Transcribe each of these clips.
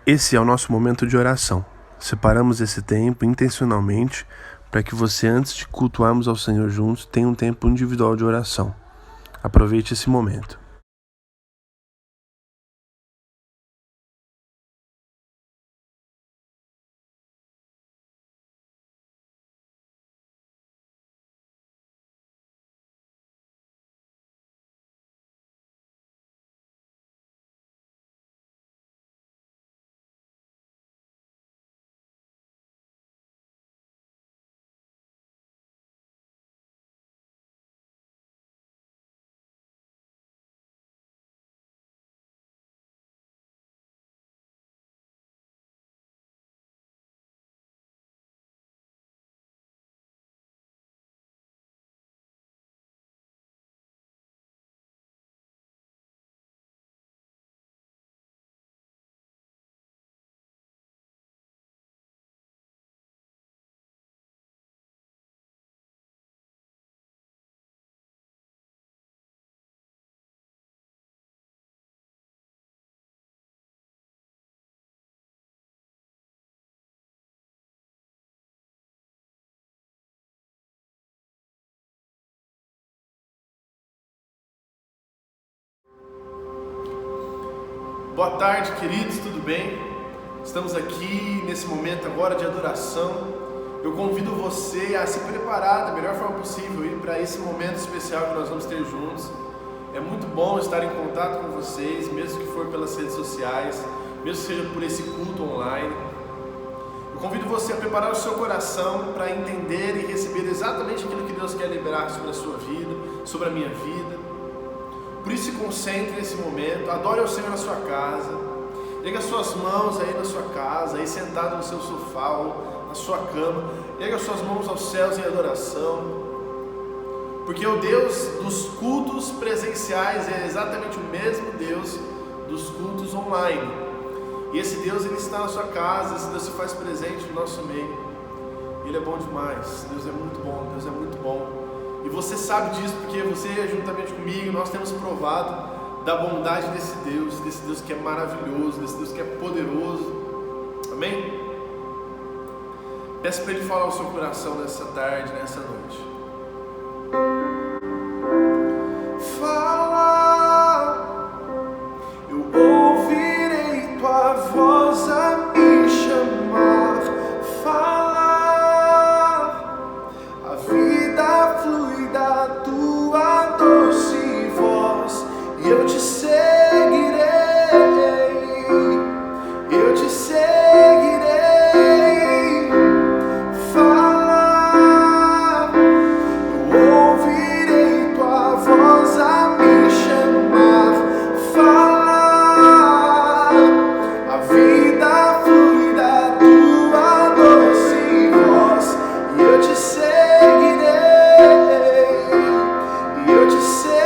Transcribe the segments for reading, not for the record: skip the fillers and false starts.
Esse é o nosso momento de oração. Separamos esse tempo intencionalmente para que você, antes de cultuarmos ao Senhor juntos, tenha um tempo individual de oração. Aproveite esse momento. Boa tarde, queridos, tudo bem? Estamos aqui nesse momento agora de adoração. Eu convido você a se preparar da melhor forma possível para esse momento especial que nós vamos ter juntos. É muito bom estar em contato com vocês, mesmo que for pelas redes sociais, mesmo que seja por esse culto online. Eu convido você a preparar o seu coração para entender e receber exatamente aquilo que Deus quer liberar sobre a sua vida, sobre a minha vida. Por isso se concentre nesse momento, adore ao Senhor na sua casa, erga as suas mãos aí na sua casa, aí sentado no seu sofá ou na sua cama, erga as suas mãos aos céus em adoração, porque o Deus dos cultos presenciais é exatamente o mesmo Deus dos cultos online, e esse Deus ele está na sua casa, esse Deus se faz presente no nosso meio, ele é bom demais, Deus é muito bom, Deus é muito bom. E você sabe disso porque você, juntamente comigo, nós temos provado da bondade desse Deus que é maravilhoso, desse Deus que é poderoso. Amém? Peço para Ele falar ao seu coração nessa tarde, nessa noite. Fala, eu ouvirei tua voz a me chamar. Fala, a vida flui da tua doce voz e eu te seguirei, eu te seguirei. Fala, eu ouvirei tua voz a me chamar. Fala, a vida flui da tua doce voz e eu te seguirei, e eu te seguirei.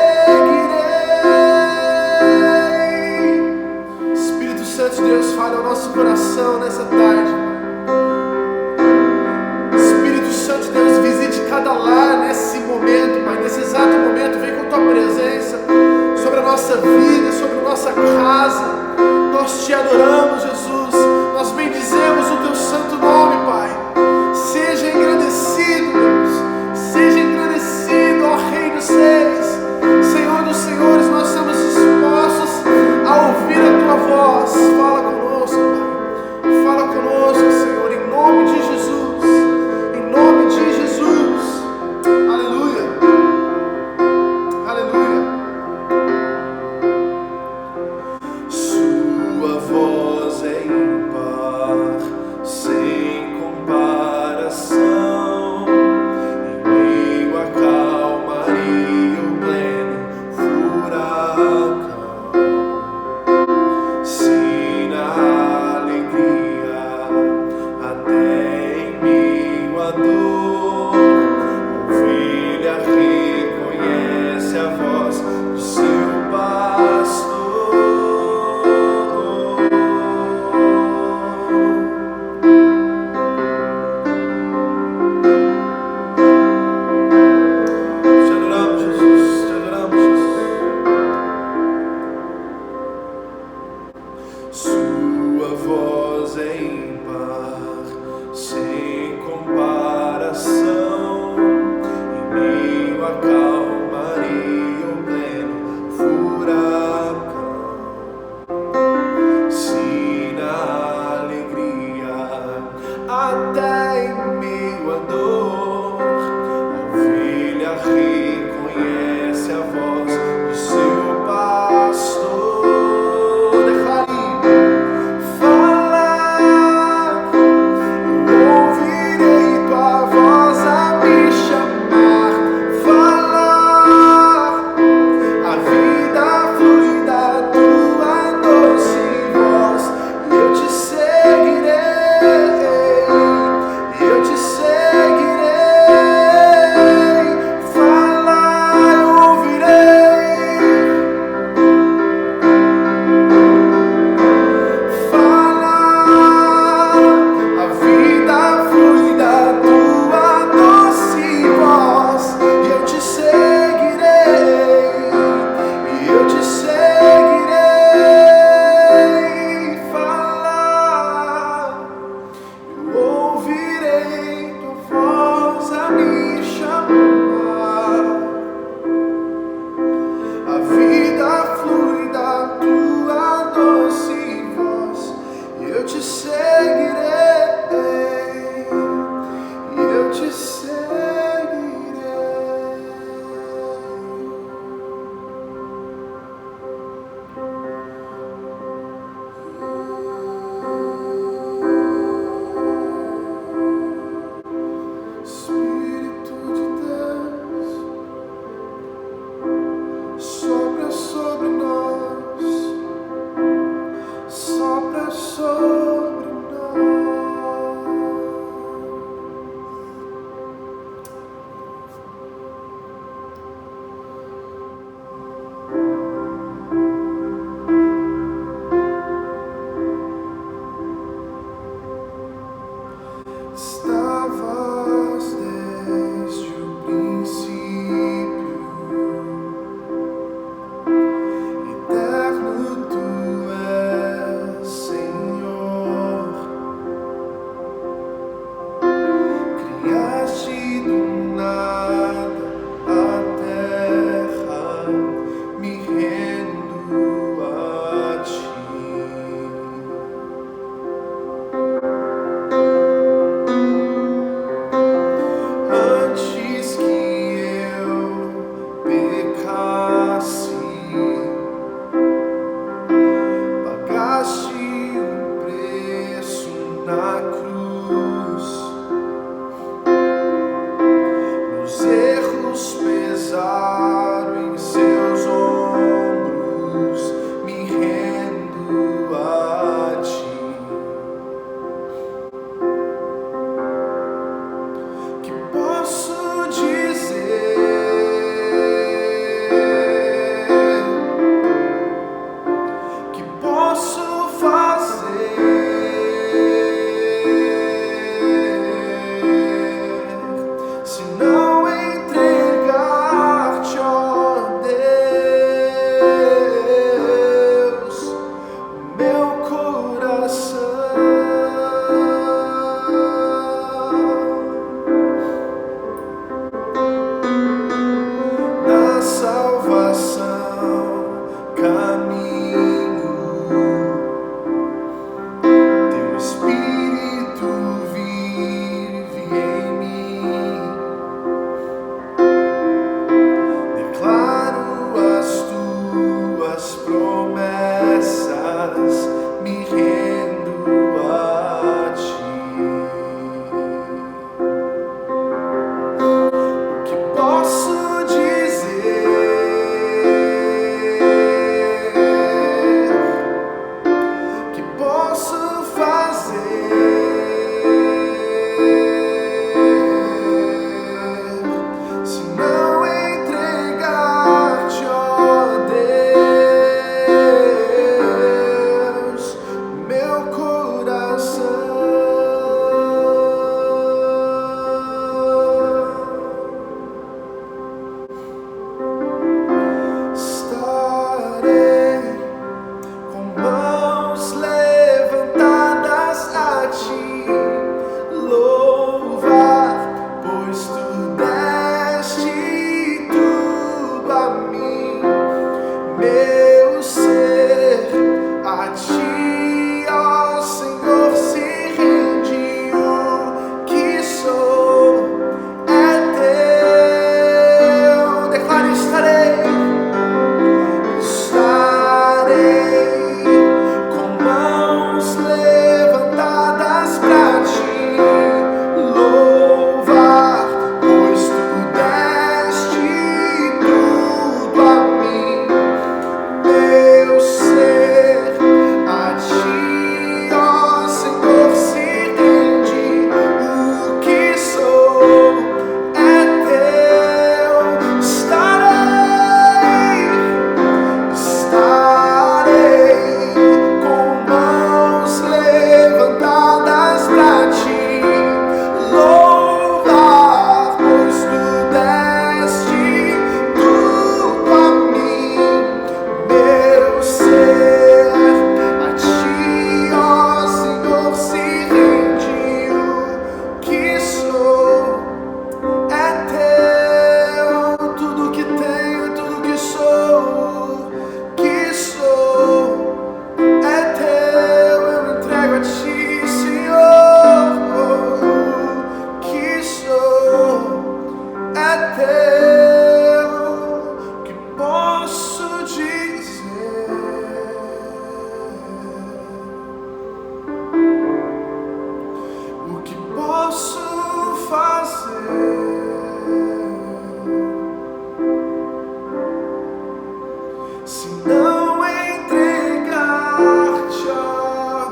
Espírito Santo de Deus, fala ao nosso coração nessa tarde. Espírito Santo de Deus, visite cada lar nesse momento, Pai, nesse exato momento, vem com tua presença sobre a nossa vida, sobre a nossa casa. Nós te adoramos, Jesus, nós bendizemos o teu santo nome, Pai. Seja engrandecido, Deus, seja engrandecido, ó Rei dos Reis, Senhor dos Senhores. Nós estamos dispostos a ouvir a tua voz. Fala conosco, Pai, fala conosco, Senhor, em nome de Jesus, em nome de Jesus. Aleluia, aleluia. Sua voz é sopra sobre nós. Estavas desde o princípio, eterno tu és, Senhor. Criaste do nada a terra, me rendo a ti. Antes que eu pecasse, pagaste o preço na cruz. Meus erros pesaram em seus ombros, me rendo a ti. Que posso dizer? Que posso fazer se não entregar-te, ó Deus, o meu coração? Na salvação caminho, teu Espírito vive em mim. Declaro as tuas promessas, me rendo a ti. O que posso dizer? Que posso fazer se não entregar-te, ó Deus, o meu coração? Estarei com mãos levantadas a ti, louvar, pois tu deste tudo a mim. Meu ser a ti, ó Senhor, se rende. O que sou é teu. Declaro: estarei com mãos levantadas pra ti, louvar, pois tu deste tudo a mim. Meu ser a ti, ó Senhor, se rende. O que sou é teu. Estarei com mãos levantadas pra ti, louvar, pois tu deste tudo a mim. Meu ser a ti, ó Senhor, se rende. O que sou é teu. Tudo que tenho, tudo que sou é teu. Eu me entrego a ti, Senhor. O que sou é teu. O que posso dizer? O que posso fazer se não entregar-te, ó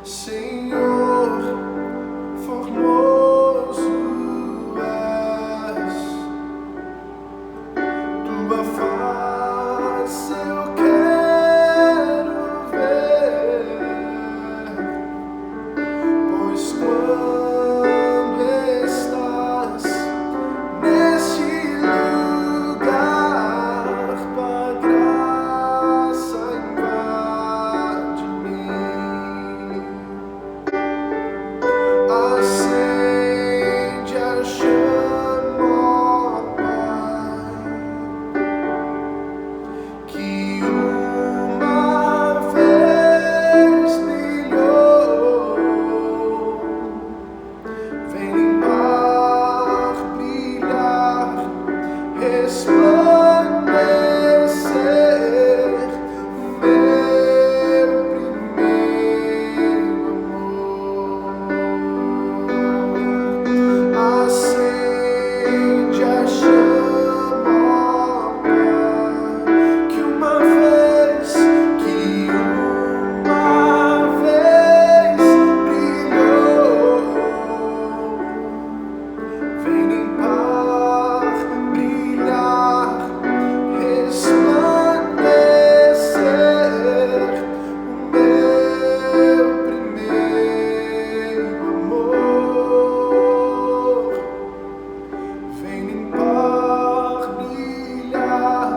Senhor, formoso és, tua face eu quero ver, pois quando estás neste lugar, tua graça invade-me. Acende a chama, ó Pai, que uma vez brilhou. Vem limpar, brilhar, resplandecer o meu primeiro amor. Acende a chama, ó Pai, que uma vez brilhou. Vem limpar, brilhar, resplandecer o meu primeiro amor. Vem limpar, brilhar,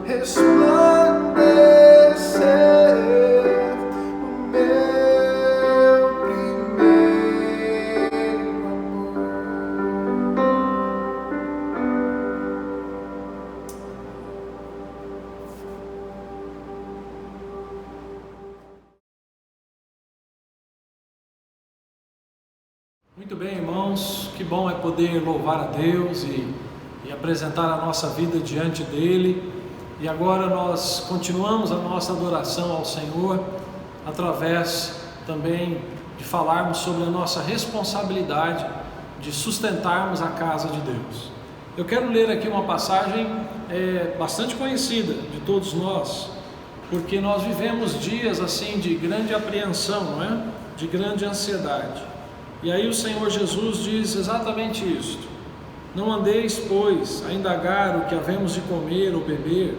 resplandecer o meu primeiro amor. Muito bem, irmãos, que bom é poder louvar a Deus e apresentar a nossa vida diante dEle. E agora nós continuamos a nossa adoração ao Senhor através também de falarmos sobre a nossa responsabilidade de sustentarmos a casa de Deus. Eu quero ler aqui uma passagem bastante conhecida de todos nós, porque nós vivemos dias assim de grande apreensão, não é? De grande ansiedade. E aí o Senhor Jesus diz exatamente isto: não andeis, pois, a indagar o que havemos de comer ou beber,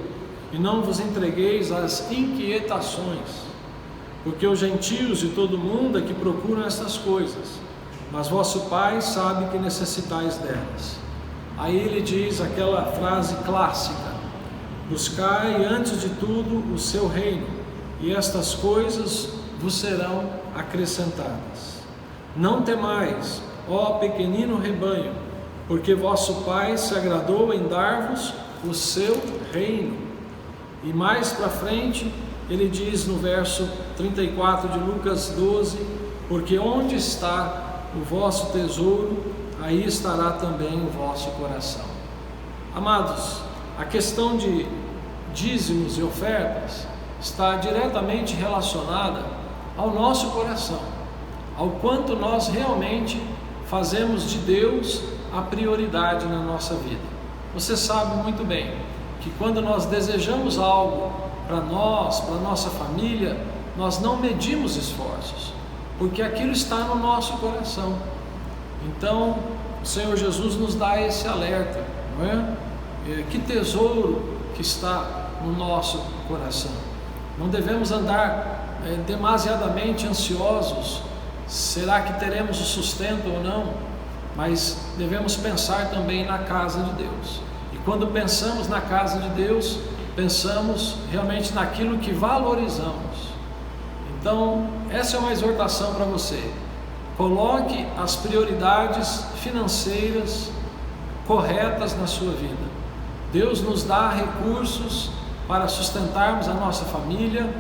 e não vos entregueis às inquietações, porque os gentios e todo mundo é que procuram estas coisas, mas vosso Pai sabe que necessitais delas. Aí ele diz aquela frase clássica: buscai antes de tudo o seu reino, e estas coisas vos serão acrescentadas. Não temais, ó pequenino rebanho, porque vosso Pai se agradou em dar-vos o seu reino. E mais para frente, ele diz no verso 34 de Lucas 12, porque onde está o vosso tesouro, aí estará também o vosso coração. Amados, a questão de dízimos e ofertas está diretamente relacionada ao nosso coração, ao quanto nós realmente fazemos de Deus a prioridade na nossa vida. Você sabe muito bem que quando nós desejamos algo para nós, para nossa família, nós não medimos esforços, porque aquilo está no nosso coração. Então, o Senhor Jesus nos dá esse alerta, não é? Que tesouro que está no nosso coração. Não devemos andar demasiadamente ansiosos. Será que teremos o sustento ou não? Mas devemos pensar também na casa de Deus. E quando pensamos na casa de Deus, pensamos realmente naquilo que valorizamos. Então, essa é uma exortação para você. Coloque as prioridades financeiras corretas na sua vida. Deus nos dá recursos para sustentarmos a nossa família,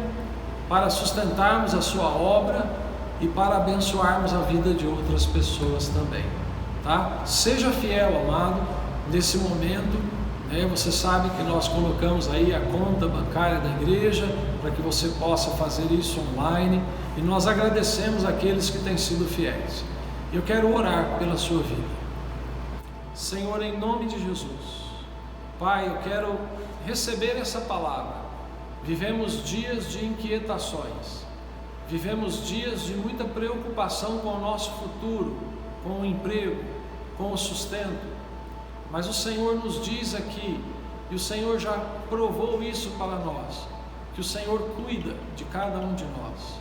para sustentarmos a sua obra e para abençoarmos a vida de outras pessoas também, tá? Seja fiel, amado, nesse momento, né? Você sabe que nós colocamos aí a conta bancária da igreja para que você possa fazer isso online, e nós agradecemos aqueles que têm sido fiéis. Eu quero orar pela sua vida. Senhor, em nome de Jesus, Pai, eu quero receber essa palavra. Vivemos dias de inquietações, vivemos dias de muita preocupação com o nosso futuro, com o emprego, com o sustento. Mas o Senhor nos diz aqui, e o Senhor já provou isso para nós, que o Senhor cuida de cada um de nós.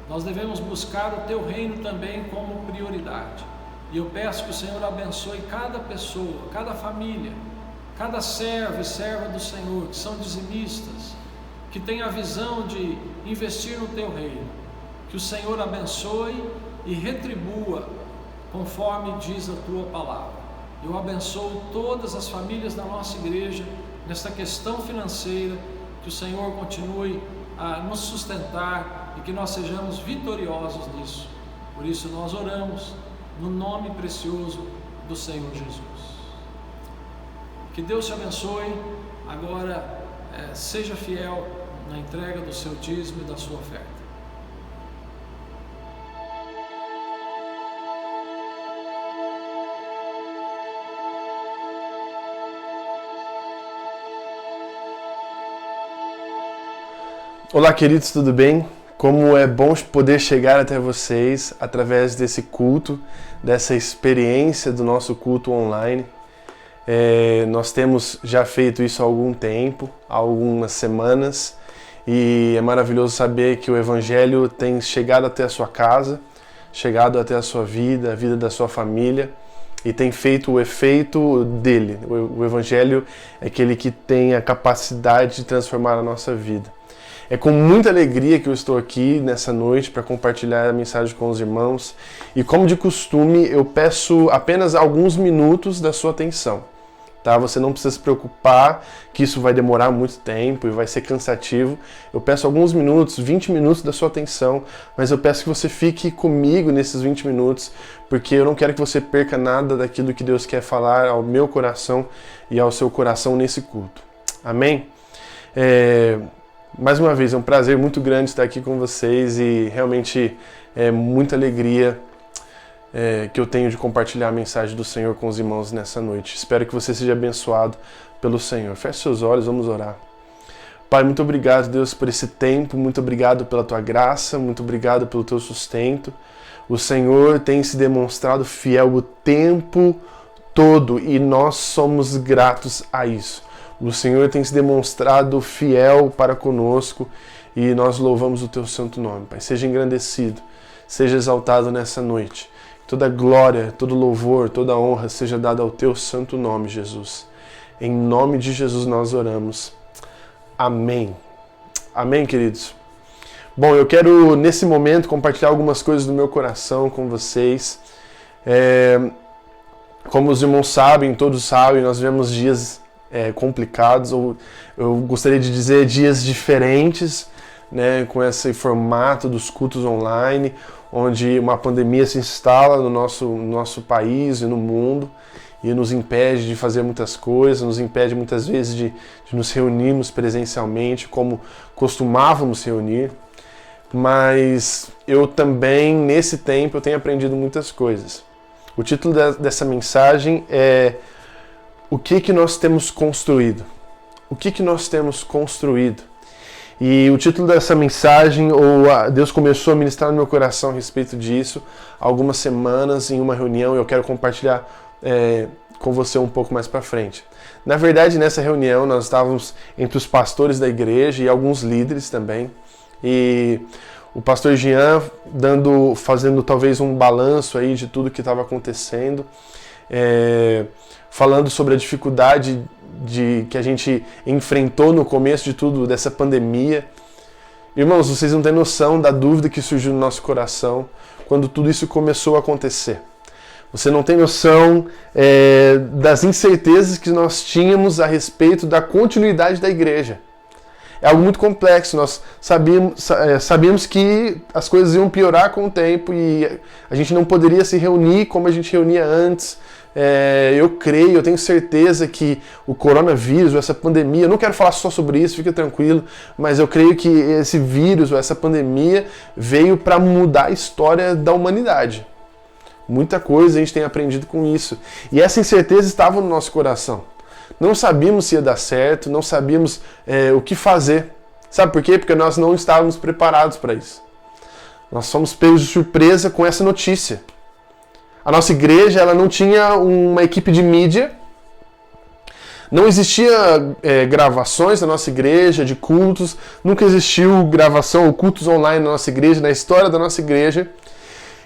Nós devemos buscar o Teu reino também como prioridade. E eu peço que o Senhor abençoe cada pessoa, cada família, cada servo e serva do Senhor, que são dizimistas, que tem a visão de investir no Teu reino. Que o Senhor abençoe e retribua conforme diz a Tua palavra. Eu abençoo todas as famílias da nossa igreja nesta questão financeira, que o Senhor continue a nos sustentar e que nós sejamos vitoriosos nisso. Por isso nós oramos no nome precioso do Senhor Jesus. Que Deus te abençoe. Agora seja fiel na entrega do seu dízimo e da sua oferta. Olá, queridos, tudo bem? Como é bom poder chegar até vocês através desse culto, dessa experiência do nosso culto online. Nós temos já feito isso há algum tempo, há algumas semanas, e é maravilhoso saber que o Evangelho tem chegado até a sua casa, chegado até a sua vida, a vida da sua família, e tem feito o efeito dele. O Evangelho é aquele que tem a capacidade de transformar a nossa vida. É com muita alegria que eu estou aqui nessa noite para compartilhar a mensagem com os irmãos. E como de costume, eu peço apenas alguns minutos da sua atenção. Tá? Você não precisa se preocupar que isso vai demorar muito tempo e vai ser cansativo. Eu peço alguns minutos, 20 minutos da sua atenção, mas eu peço que você fique comigo nesses 20 minutos, porque eu não quero que você perca nada daquilo que Deus quer falar ao meu coração e ao seu coração nesse culto. Amém? Mais uma vez, é um prazer muito grande estar aqui com vocês e realmente é muita alegria que eu tenho de compartilhar a mensagem do Senhor com os irmãos nessa noite. Espero que você seja abençoado pelo Senhor. Feche seus olhos, vamos orar. Pai, muito obrigado, Deus, por esse tempo, muito obrigado pela Tua graça, muito obrigado pelo Teu sustento. O Senhor tem se demonstrado fiel o tempo todo e nós somos gratos a isso. O Senhor tem se demonstrado fiel para conosco e nós louvamos o Teu santo nome, Pai. Seja engrandecido, seja exaltado nessa noite. Toda glória, todo louvor, toda honra seja dada ao Teu santo nome, Jesus. Em nome de Jesus nós oramos. Amém. Amém, queridos. Bom, eu quero nesse momento compartilhar algumas coisas do meu coração com vocês. Como os irmãos sabem, todos sabem, nós vivemos dias complicados, ou eu gostaria de dizer dias diferentes, né, com esse formato dos cultos online, onde uma pandemia se instala no nosso país e no mundo e nos impede de fazer muitas coisas, nos impede muitas vezes de nos reunirmos presencialmente como costumávamos reunir. Mas eu também, nesse tempo, eu tenho aprendido muitas coisas. O título dessa mensagem é o que nós temos construído? O que nós temos construído? E o título dessa mensagem, Deus começou a ministrar no meu coração a respeito disso há algumas semanas em uma reunião, e eu quero compartilhar com você um pouco mais para frente. Na verdade, nessa reunião, nós estávamos entre os pastores da igreja e alguns líderes também, e o pastor Jean fazendo talvez um balanço aí de tudo que estava acontecendo, falando sobre a dificuldade que a gente enfrentou no começo de tudo, dessa pandemia. Irmãos, vocês não têm noção da dúvida que surgiu no nosso coração quando tudo isso começou a acontecer. Você não tem noção das incertezas que nós tínhamos a respeito da continuidade da igreja. É algo muito complexo. Nós sabíamos que as coisas iam piorar com o tempo e a gente não poderia se reunir como a gente reunia antes. Eu tenho certeza que o coronavírus, essa pandemia, eu não quero falar só sobre isso, fica tranquilo, mas eu creio que esse vírus, ou essa pandemia, veio para mudar a história da humanidade. Muita coisa a gente tem aprendido com isso. E essa incerteza estava no nosso coração. Não sabíamos se ia dar certo, não sabíamos o que fazer. Sabe por quê? Porque nós não estávamos preparados para isso. Nós fomos pegos de surpresa com essa notícia. A nossa igreja, ela não tinha uma equipe de mídia, não existia gravações da nossa igreja, de cultos, nunca existiu gravação ou cultos online na nossa igreja, na história da nossa igreja.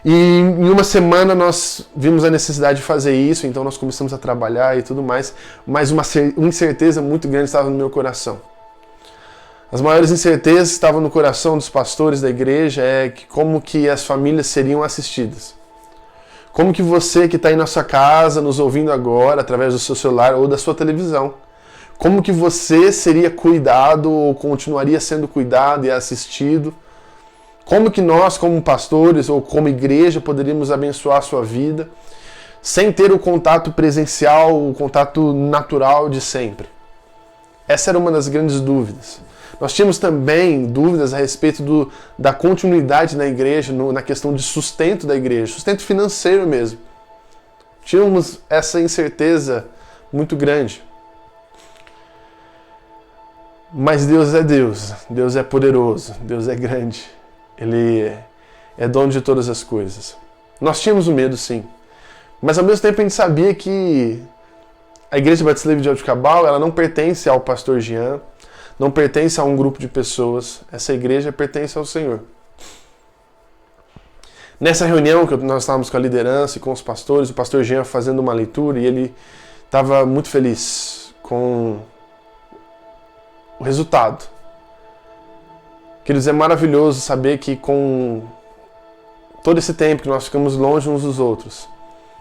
E em uma semana nós vimos a necessidade de fazer isso, então nós começamos a trabalhar e tudo mais, mas uma incerteza muito grande estava no meu coração. As maiores incertezas que estavam no coração dos pastores da igreja é como que as famílias seriam assistidas. Como que você que está aí na sua casa, nos ouvindo agora, através do seu celular ou da sua televisão, como que você seria cuidado ou continuaria sendo cuidado e assistido? Como que nós, como pastores ou como igreja, poderíamos abençoar a sua vida sem ter o contato presencial, o contato natural de sempre? Essa era uma das grandes dúvidas. Nós tínhamos também dúvidas a respeito da continuidade na igreja, na questão de sustento da igreja, sustento financeiro mesmo. Tínhamos essa incerteza muito grande. Mas Deus é poderoso, Deus é grande, Ele é dono de todas as coisas. Nós tínhamos o medo, sim, mas ao mesmo tempo a gente sabia que a Igreja Batista Livre de Jaboticabal, ela não pertence ao pastor Jean, não pertence a um grupo de pessoas. Essa igreja pertence ao Senhor. Nessa reunião que nós estávamos com a liderança e com os pastores, o pastor Jean fazendo uma leitura e ele estava muito feliz com o resultado. Queridos, é maravilhoso saber que com todo esse tempo que nós ficamos longe uns dos outros,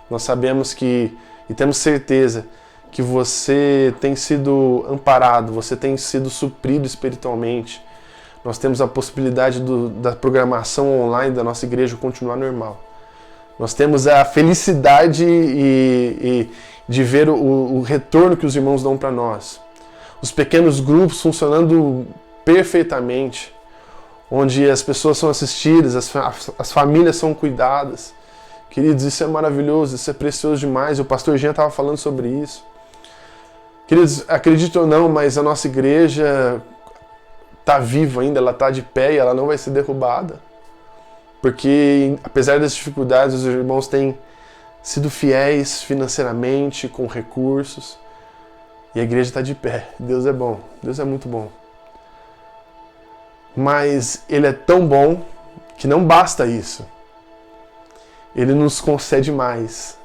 nós sabemos e temos certeza que você tem sido amparado, você tem sido suprido espiritualmente. Nós temos a possibilidade da programação online da nossa igreja continuar normal. Nós temos a felicidade de ver o retorno que os irmãos dão para nós. Os pequenos grupos funcionando perfeitamente, onde as pessoas são assistidas, as famílias são cuidadas. Queridos, isso é maravilhoso, isso é precioso demais. O pastor Jean estava falando sobre isso. Queridos, acredite ou não, mas a nossa igreja está viva ainda, ela está de pé e ela não vai ser derrubada. Porque, apesar das dificuldades, os irmãos têm sido fiéis financeiramente, com recursos, e a igreja está de pé. Deus é bom, Deus é muito bom. Mas Ele é tão bom que não basta isso. Ele nos concede mais.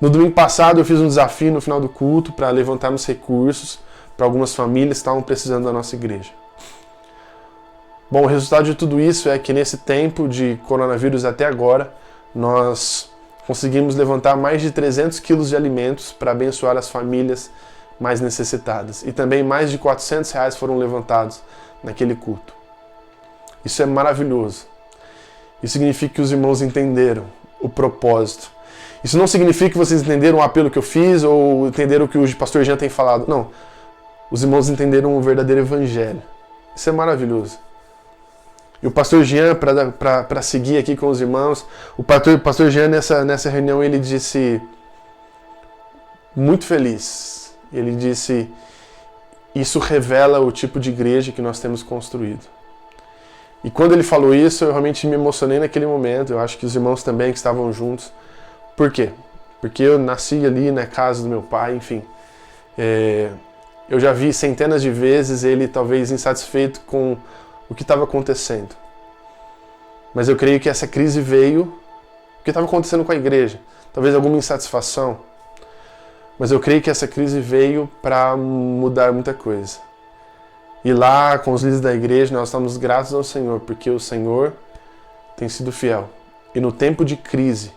No domingo passado eu fiz um desafio no final do culto para levantarmos recursos para algumas famílias que estavam precisando da nossa igreja. Bom, o resultado de tudo isso é que nesse tempo de coronavírus até agora, nós conseguimos levantar mais de 300 quilos de alimentos para abençoar as famílias mais necessitadas. E também mais de R$400 foram levantados naquele culto. Isso é maravilhoso. Isso significa que os irmãos entenderam o propósito. Isso não significa que vocês entenderam o apelo que eu fiz ou entenderam o que o pastor Jean tem falado. Não. Os irmãos entenderam o verdadeiro evangelho. Isso é maravilhoso. E o pastor Jean, para seguir aqui com os irmãos, o pastor Jean nessa reunião ele disse, muito feliz, ele disse, isso revela o tipo de igreja que nós temos construído. E quando ele falou isso, eu realmente me emocionei naquele momento, eu acho que os irmãos também que estavam juntos. Por quê? Porque eu nasci ali na casa do meu pai, enfim. Eu já vi centenas de vezes ele talvez insatisfeito com o que estava acontecendo. Mas eu creio que essa crise veio porque estava acontecendo com a igreja. Talvez alguma insatisfação. Mas eu creio que essa crise veio para mudar muita coisa. E lá, com os líderes da igreja, nós estamos gratos ao Senhor, porque o Senhor tem sido fiel. E no tempo de crise,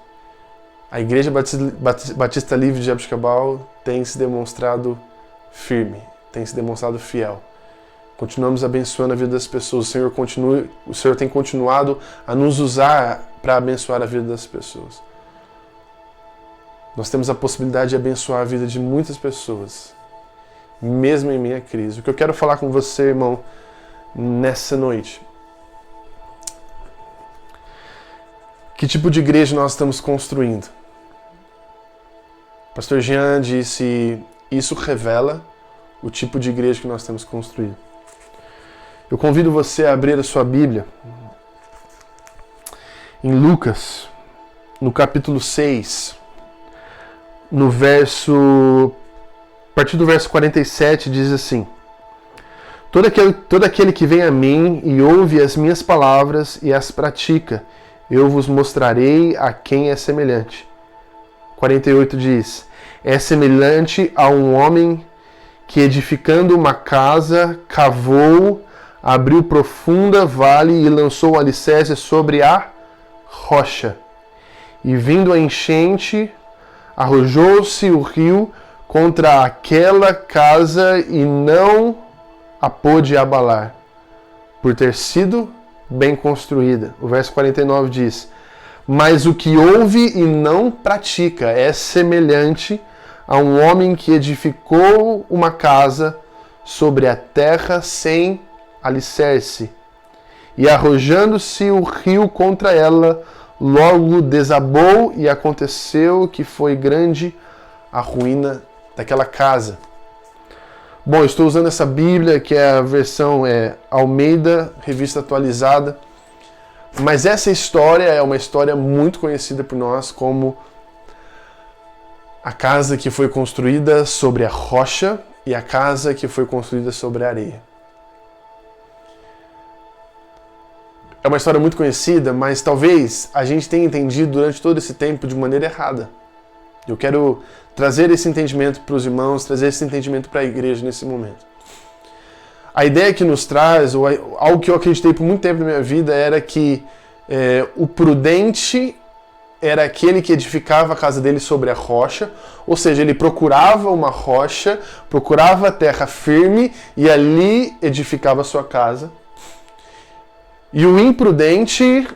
a Igreja Batista Livre de Jaboticabal tem se demonstrado firme, tem se demonstrado fiel. Continuamos abençoando a vida das pessoas. O Senhor tem continuado a nos usar para abençoar a vida das pessoas. Nós temos a possibilidade de abençoar a vida de muitas pessoas, mesmo em meio à crise. O que eu quero falar com você, irmão, nessa noite. Que tipo de igreja nós estamos construindo? O pastor Jean disse, isso revela o tipo de igreja que nós temos construído. Eu convido você a abrir a sua Bíblia Em Lucas, no capítulo 6, a partir do verso 47, diz assim: Todo aquele que vem a mim e ouve as minhas palavras e as pratica, eu vos mostrarei a quem é semelhante. 48 diz: É semelhante a um homem que, edificando uma casa, cavou, abriu profunda vale e lançou o alicerce sobre a rocha. E vindo a enchente, arrojou-se o rio contra aquela casa e não a pôde abalar, por ter sido bem construída. O verso 49 diz: Mas o que ouve e não pratica é semelhante a um homem que edificou uma casa sobre a terra sem alicerce. E arrojando-se o rio contra ela, logo desabou, e aconteceu que foi grande a ruína daquela casa. Bom, eu estou usando essa Bíblia, que é a versão Almeida, revista atualizada. Mas essa história é uma história muito conhecida por nós como a casa que foi construída sobre a rocha e a casa que foi construída sobre a areia. É uma história muito conhecida, mas talvez a gente tenha entendido durante todo esse tempo de maneira errada. Eu quero trazer esse entendimento para os irmãos, trazer esse entendimento para a igreja nesse momento. A ideia que nos traz, ou algo que eu acreditei por muito tempo na minha vida, era que o prudente era aquele que edificava a casa dele sobre a rocha, ou seja, ele procurava uma rocha, procurava a terra firme e ali edificava a sua casa. E o imprudente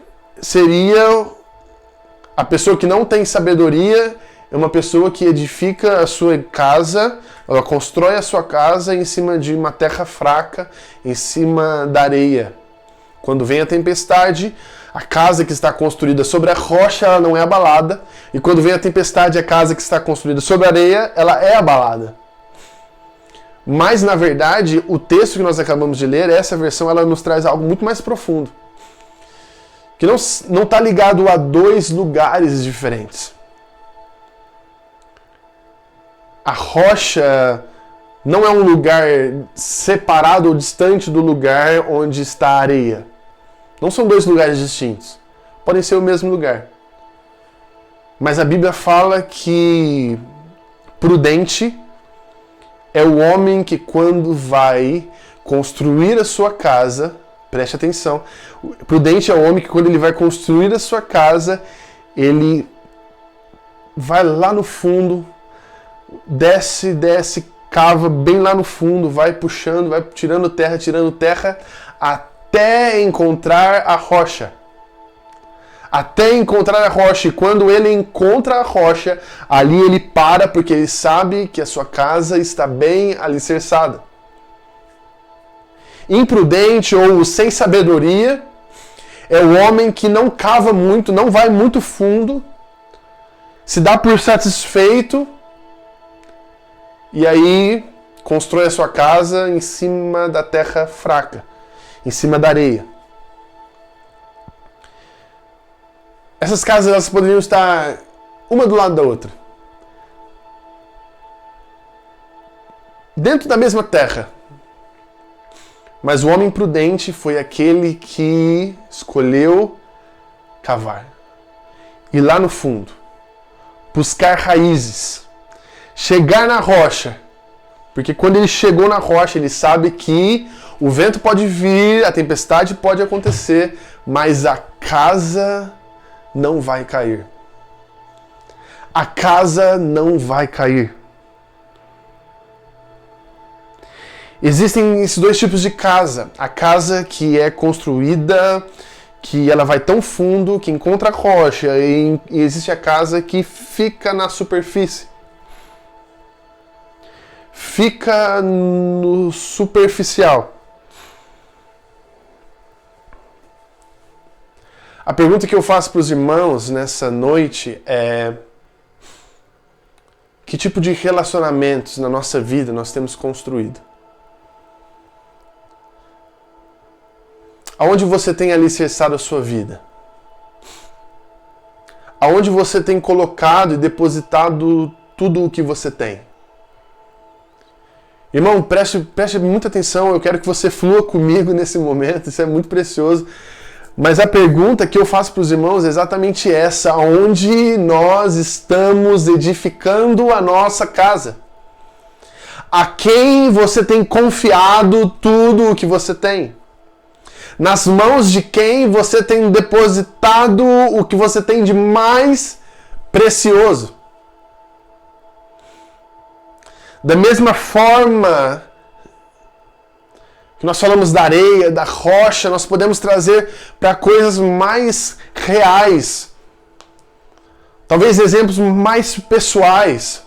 seria a pessoa que não tem sabedoria, é uma pessoa que edifica a sua casa, ela constrói a sua casa em cima de uma terra fraca, em cima da areia. Quando vem a tempestade, a casa que está construída sobre a rocha, ela não é abalada. E quando vem a tempestade, a casa que está construída sobre a areia, ela é abalada. Mas, na verdade, o texto que nós acabamos de ler, essa versão, ela nos traz algo muito mais profundo. Que não está ligado a dois lugares diferentes. A rocha não é um lugar separado ou distante do lugar onde está a areia. Não são dois lugares distintos. Podem ser o mesmo lugar. Mas a Bíblia fala que prudente é o homem que, quando vai construir a sua casa, preste atenção, prudente é o homem que, quando ele vai construir a sua casa, ele vai lá no fundo, desce, cava bem lá no fundo, vai puxando, vai tirando terra, até encontrar a rocha. Até encontrar a rocha. E quando ele encontra a rocha, ali ele para, porque ele sabe que a sua casa está bem alicerçada. Imprudente ou sem sabedoria é o homem que não cava muito, não vai muito fundo, se dá por satisfeito e aí constrói a sua casa em cima da terra fraca, em cima da areia. Essas casas, elas poderiam estar uma do lado da outra, dentro da mesma terra. Mas o homem prudente foi aquele que escolheu cavar, ir lá no fundo, buscar raízes, chegar na rocha. Porque quando ele chegou na rocha, ele sabe que o vento pode vir, a tempestade pode acontecer, mas a casa não vai cair. A casa não vai cair. Existem esses dois tipos de casa. A casa que é construída, que ela vai tão fundo, que encontra a rocha, e existe a casa que fica na superfície. Fica no superficial. A pergunta que eu faço para os irmãos nessa noite é: que tipo de relacionamentos na nossa vida nós temos construído? Aonde você tem alicerçado a sua vida? aonde você tem colocado e depositado tudo o que você tem? Irmão, preste muita atenção, eu quero que você flua comigo nesse momento, isso é muito precioso. Mas a pergunta que eu faço para os irmãos é exatamente essa: onde nós estamos edificando a nossa casa? A quem você tem confiado tudo o que você tem? Nas mãos de quem você tem depositado o que você tem de mais precioso? Da mesma forma que nós falamos da areia, da rocha, nós podemos trazer para coisas mais reais. Talvez exemplos mais pessoais.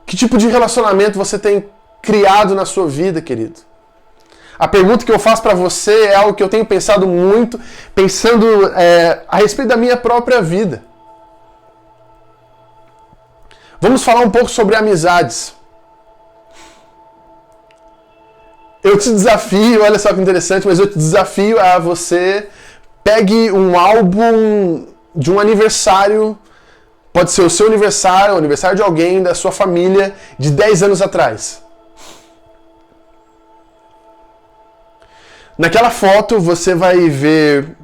Que tipo de relacionamento você tem criado na sua vida, querido? A pergunta que eu faço para você é algo que eu tenho pensado muito, pensando a respeito da minha própria vida. Vamos falar um pouco sobre amizades. Eu te desafio, olha só que interessante, mas eu te desafio a você pegue um álbum de um aniversário, pode ser o seu aniversário, o aniversário de alguém da sua família, de 10 anos atrás. Naquela foto você vai ver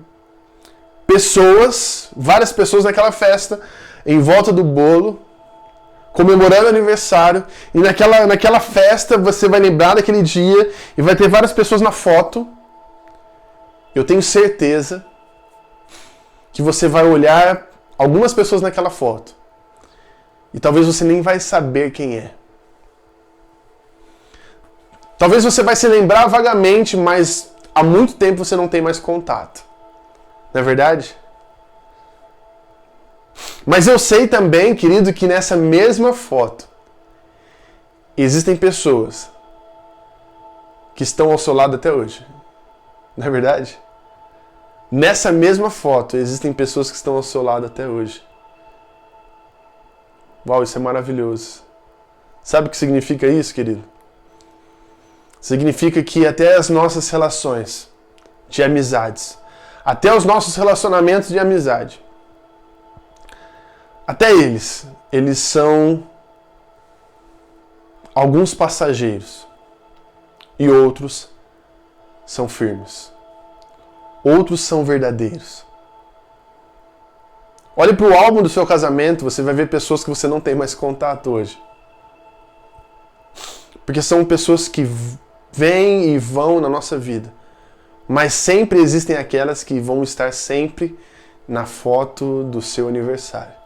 pessoas, várias pessoas naquela festa, em volta do bolo, comemorando o aniversário, e naquela festa você vai lembrar daquele dia e vai ter várias pessoas na foto. Eu tenho certeza que você vai olhar algumas pessoas naquela foto e talvez você nem vai saber quem é. Talvez você vai se lembrar vagamente, mas há muito tempo você não tem mais contato. Não é verdade? Mas eu sei também, querido, que nessa mesma foto existem pessoas que estão ao seu lado até hoje. Não é verdade? Nessa mesma foto existem pessoas que estão ao seu lado até hoje. Uau, isso é maravilhoso. Sabe o que significa isso, querido? Significa que até as nossas relações de amizades, até os nossos relacionamentos de amizade, até eles são alguns passageiros e outros são firmes. Outros são verdadeiros. Olhe para o álbum do seu casamento, você vai ver pessoas que você não tem mais contato hoje. Porque são pessoas que vêm e vão na nossa vida. Mas sempre existem aquelas que vão estar sempre na foto do seu aniversário.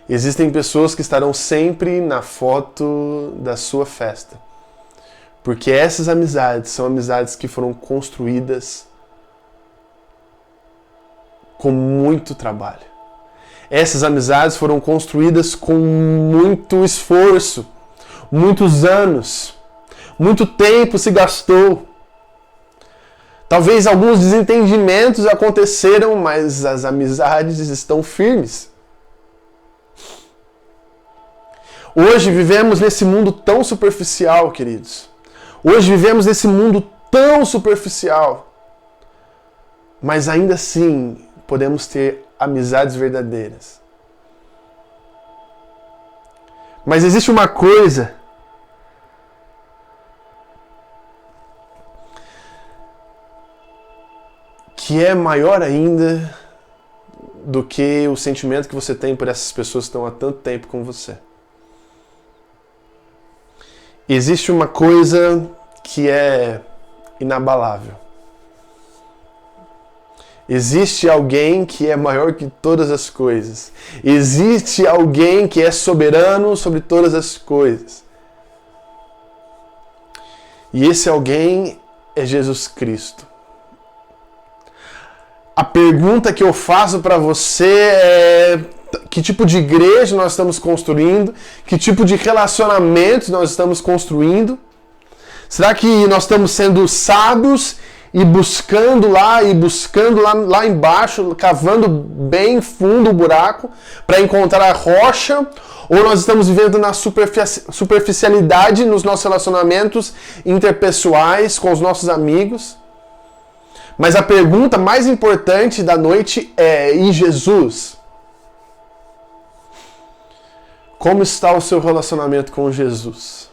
Existem pessoas que estarão sempre na foto da sua festa. Porque essas amizades são amizades que foram construídas com muito trabalho. Essas amizades foram construídas com muito esforço, muitos anos, muito tempo se gastou. Talvez alguns desentendimentos aconteceram, mas as amizades estão firmes. Hoje vivemos nesse mundo tão superficial, queridos. Hoje vivemos nesse mundo tão superficial. Mas ainda assim, podemos ter amizades verdadeiras. Mas existe uma coisa que é maior ainda do que o sentimento que você tem por essas pessoas que estão há tanto tempo com você. Existe uma coisa que é inabalável. Existe alguém que é maior que todas as coisas. Existe alguém que é soberano sobre todas as coisas. E esse alguém é Jesus Cristo. A pergunta que eu faço para você é: que tipo de igreja nós estamos construindo? Que tipo de relacionamento nós estamos construindo? Será que nós estamos sendo sábios e buscando lá embaixo, cavando bem fundo o buraco para encontrar a rocha? Ou nós estamos vivendo na superficialidade nos nossos relacionamentos interpessoais com os nossos amigos? Mas a pergunta mais importante da noite é: e Jesus? Como está o seu relacionamento com Jesus?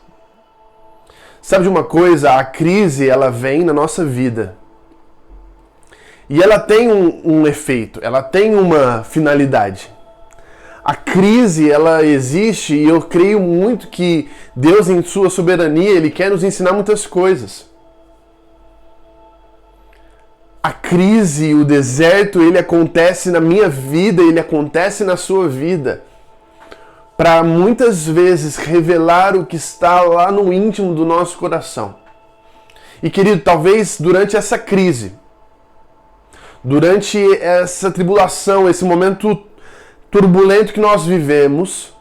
Sabe de uma coisa? A crise, ela vem na nossa vida. E ela tem um efeito, ela tem uma finalidade. A crise, ela existe e eu creio muito que Deus, em sua soberania, Ele quer nos ensinar muitas coisas. A crise, o deserto, ele acontece na minha vida, ele acontece na sua vida, para muitas vezes revelar o que está lá no íntimo do nosso coração. E querido, talvez durante essa crise, durante essa tribulação, esse momento turbulento que nós vivemos,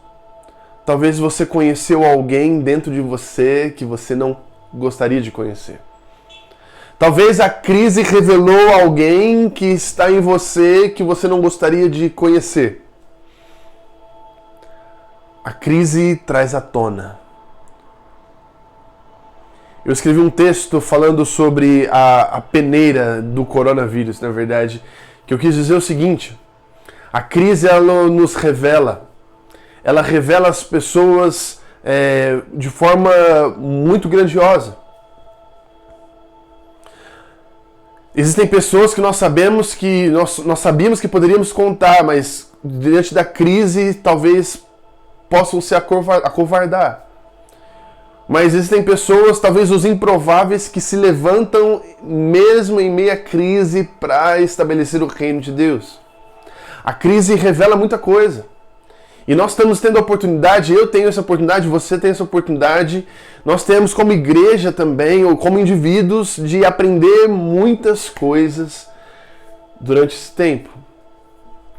talvez você conheceu alguém dentro de você que você não gostaria de conhecer. Talvez a crise revelou alguém que está em você que você não gostaria de conhecer. A crise traz à tona. Eu escrevi um texto falando sobre a peneira do coronavírus, na verdade, que eu quis dizer o seguinte: a crise, ela nos revela. Ela revela as pessoas de forma muito grandiosa. Existem pessoas que nós sabemos que nós sabíamos que poderíamos contar, mas diante da crise talvez possam se acovardar. Mas existem pessoas, talvez os improváveis, que se levantam mesmo em meio à crise para estabelecer o reino de Deus. A crise revela muita coisa. E nós estamos tendo a oportunidade, eu tenho essa oportunidade, você tem essa oportunidade, nós temos como igreja também, ou como indivíduos, de aprender muitas coisas durante esse tempo.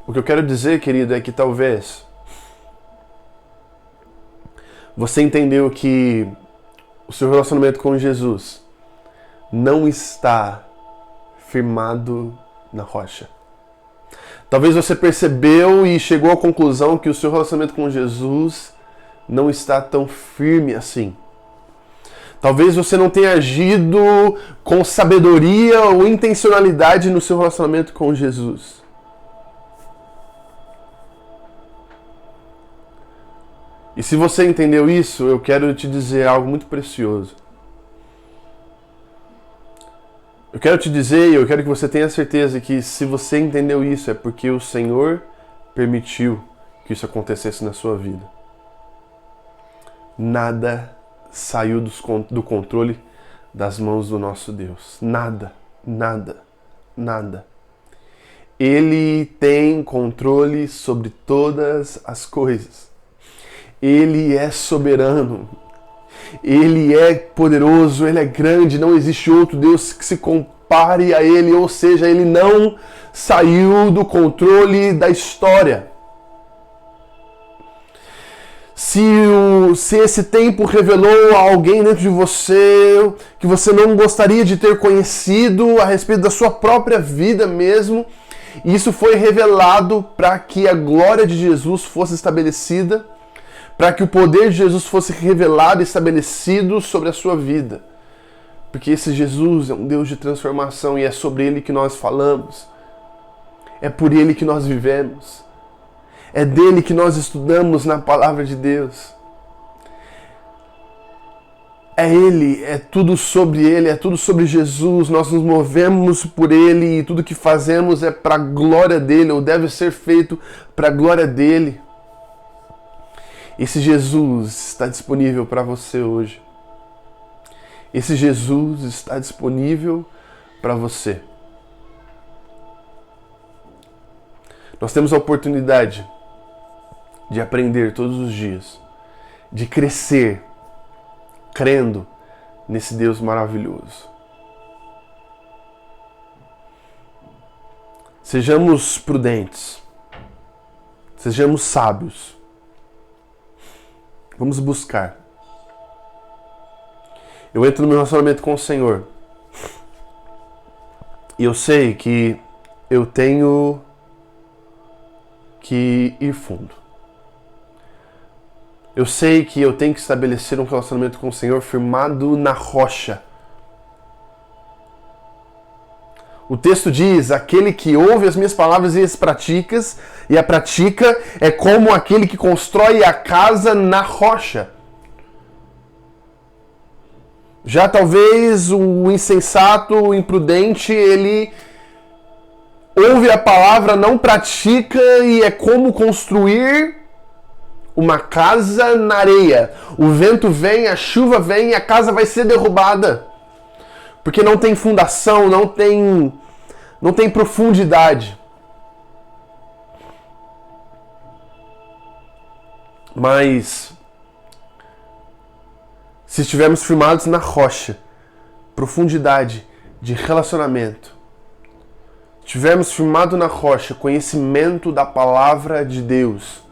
O que eu quero dizer, querido, é que talvez você entendeu que o seu relacionamento com Jesus não está firmado na rocha. Talvez você percebeu e chegou à conclusão que o seu relacionamento com Jesus não está tão firme assim. Talvez você não tenha agido com sabedoria ou intencionalidade no seu relacionamento com Jesus. E se você entendeu isso, eu quero te dizer algo muito precioso. Eu quero te dizer e eu quero que você tenha certeza que se você entendeu isso é porque o Senhor permitiu que isso acontecesse na sua vida. Nada saiu do controle das mãos do nosso Deus. Nada, nada, nada. Ele tem controle sobre todas as coisas. Ele é soberano. Ele é poderoso, Ele é grande, não existe outro Deus que se compare a Ele, ou seja, Ele não saiu do controle da história. Se esse tempo revelou a alguém dentro de você que você não gostaria de ter conhecido a respeito da sua própria vida mesmo, isso foi revelado para que a glória de Jesus fosse estabelecida, para que o poder de Jesus fosse revelado e estabelecido sobre a sua vida. Porque esse Jesus é um Deus de transformação e é sobre Ele que nós falamos. É por Ele que nós vivemos. É dele que nós estudamos na Palavra de Deus. É Ele, é tudo sobre Ele, é tudo sobre Jesus. Nós nos movemos por Ele e tudo que fazemos é para a glória dEle, ou deve ser feito para a glória dEle. Esse Jesus está disponível para você hoje. Esse Jesus está disponível para você. Nós temos a oportunidade de aprender todos os dias, de crescer, crendo nesse Deus maravilhoso. Sejamos prudentes, sejamos sábios. Vamos buscar. Eu entro no meu relacionamento com o Senhor e eu sei que eu tenho que ir fundo. Eu sei que eu tenho que estabelecer um relacionamento com o Senhor firmado na rocha. O texto diz: aquele que ouve as minhas palavras e as pratica é como aquele que constrói a casa na rocha. Já talvez o insensato, o imprudente, ele ouve a palavra, não pratica e é como construir uma casa na areia. O vento vem, a chuva vem e a casa vai ser derrubada. Porque não tem fundação, não tem profundidade. Mas se estivermos firmados na rocha, profundidade de relacionamento, estivermos firmados na rocha, conhecimento da palavra de Deus,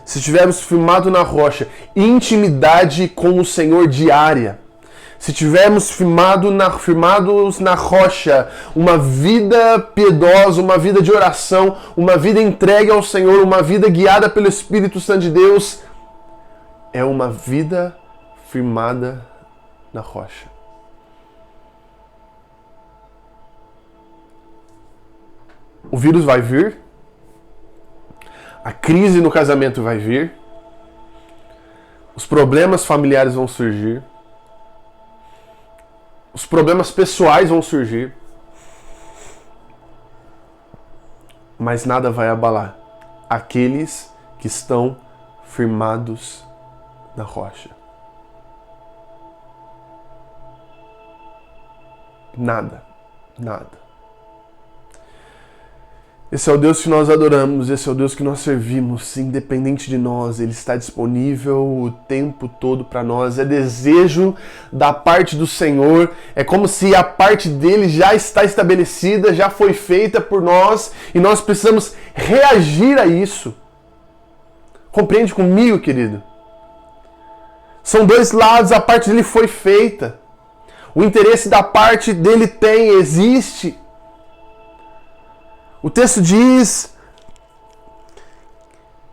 se estivermos firmados na rocha, intimidade com o Senhor diária, se estivermos firmados na rocha, uma vida piedosa, uma vida de oração, uma vida entregue ao Senhor, uma vida guiada pelo Espírito Santo de Deus, é uma vida firmada na rocha. O vírus vai vir, a crise no casamento vai vir, os problemas familiares vão surgir, os problemas pessoais vão surgir, mas nada vai abalar aqueles que estão firmados na rocha. Nada. Esse é o Deus que nós adoramos, esse é o Deus que nós servimos, independente de nós, Ele está disponível o tempo todo para nós, é desejo da parte do Senhor, é como se a parte dele já está estabelecida, já foi feita por nós e nós precisamos reagir a isso. Compreende comigo, querido? São dois lados, a parte dele foi feita, o interesse da parte dele existe. O texto diz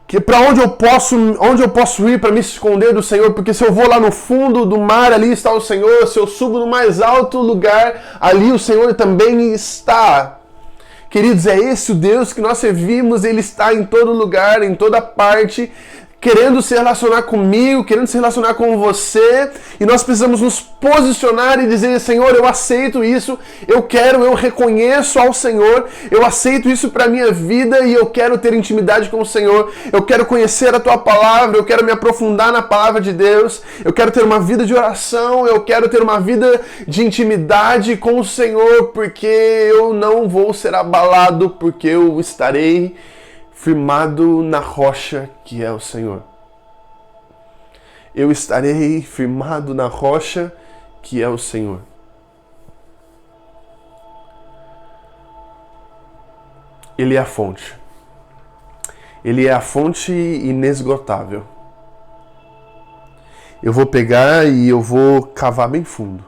que para onde eu posso ir para me esconder do Senhor? Porque se eu vou lá no fundo do mar, ali está o Senhor. Se eu subo no mais alto lugar, ali o Senhor também está. Queridos, é esse o Deus que nós servimos. Ele está em todo lugar, em toda parte, querendo se relacionar comigo, querendo se relacionar com você, e nós precisamos nos posicionar e dizer: Senhor, eu aceito isso, eu reconheço ao Senhor, eu aceito isso para a minha vida e eu quero ter intimidade com o Senhor, eu quero conhecer a Tua Palavra, eu quero me aprofundar na Palavra de Deus, eu quero ter uma vida de oração, eu quero ter uma vida de intimidade com o Senhor, porque eu não vou ser abalado, porque eu estarei firmado na rocha que é o Senhor. Eu estarei firmado na rocha que é o Senhor. Ele é a fonte. Ele é a fonte inesgotável. Eu vou pegar e eu vou cavar bem fundo.